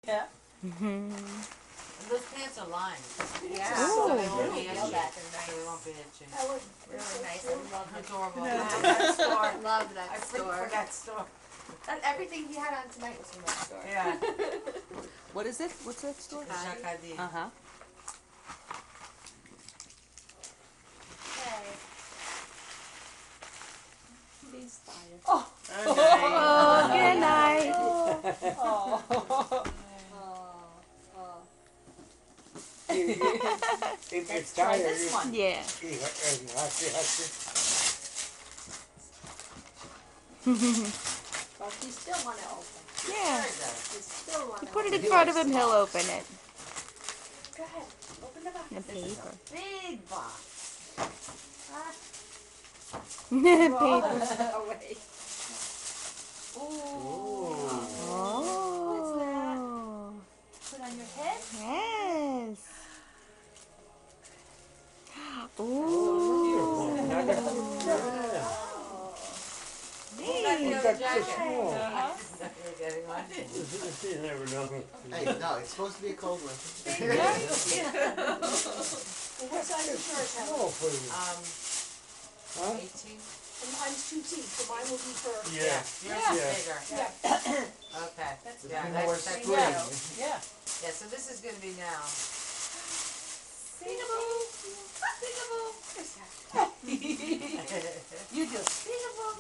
Yeah. Those pants are lined. Yeah. So So they won't be really itchy. feel that. So they won't be itchy. That would Really nice. I love it. Adorable. Yeah. I love that store. Love that I freak store. for that store. And everything he had on tonight was from that store. Yeah. What is it? What's that store? Jacques Uh-huh. Okay. He's tired. Oh, good night. Oh. Oh. If it's Try tired, this one. Yeah. But you still want to open. Yeah. You still want to Put it open. in front of him, he'll open it. Go ahead. Open the box. The paper. Big box. Paper. Away. Ooh. Oh. Put on your head. Yes. Beautiful. Ooh. You Neat. got the That's so jacket. small. You're getting one. You never know. Hey, no, it's supposed to be a cold one. Well, what size is yours, Helen? Small for you. Huh? 18? And mine's 2T, so mine will be for. Yeah. Yours Yeah. is bigger. Yeah. Okay. That's Yeah, You know where that's it's good. split. Yeah. Yeah, so this is going to be now. Peekaboo. Peekaboo. Where's that? You just. Peekaboo.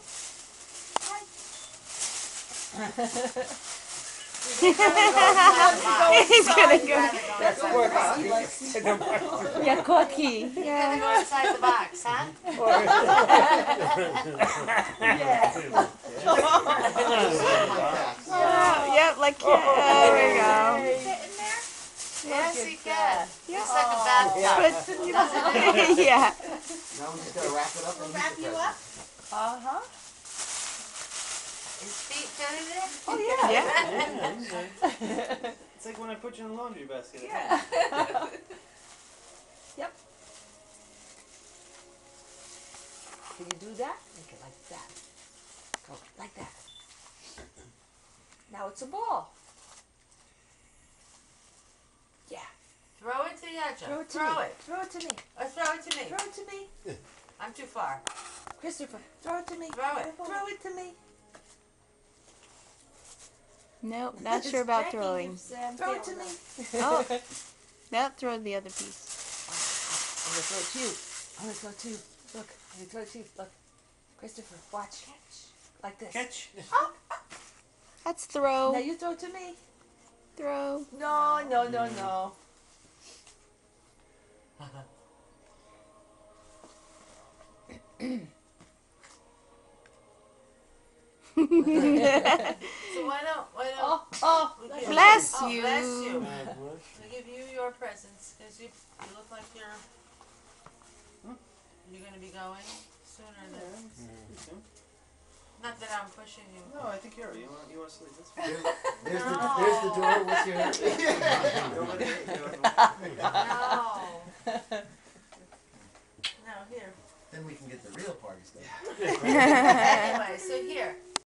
He's gonna go. That's What? Yeah, cookie. You're gonna Yeah. go inside the box, huh? Yep, like Yep, there we go. Fit in there? yes, he can. Yeah. It's like a bathtub. But, yeah. Now we just gotta wrap it up and We'll wrap use the you present. up. Uh-huh. His feet fit in it? Oh, yeah. Yeah. It's like when I put you in the laundry basket. Yeah. Can you do that? Make it like that. Go like that. Now it's a ball. Yeah. Throw it to Yaja. Throw it to Throw me. it. Throw it to me. Or throw it to me. Throw it to me. I'm too far. Christopher, throw it to me. Throw it. Throw it to me. Nope, not sure about Jackie throwing. gives, Throw it to Dale me. Oh. Now throw the other piece. I'm gonna throw it to you. I'm gonna throw it to you. Look, I'm gonna throw it to you. Look. Christopher, watch. Catch. Like this. Catch. That's Now throw. you throw it to me. Throw. No, no, no, no. So why don't Oh, oh. we give Bless oh, you. Bless you. God bless. We give you your presents because you look like you're going to be going sooner than. Not that I'm pushing you. No, I think you're right. You want to sleep. That's fine. There's the door. What's your Don't let it hit you. No. No, here. Then we can get the real party stuff. Anyway, so here.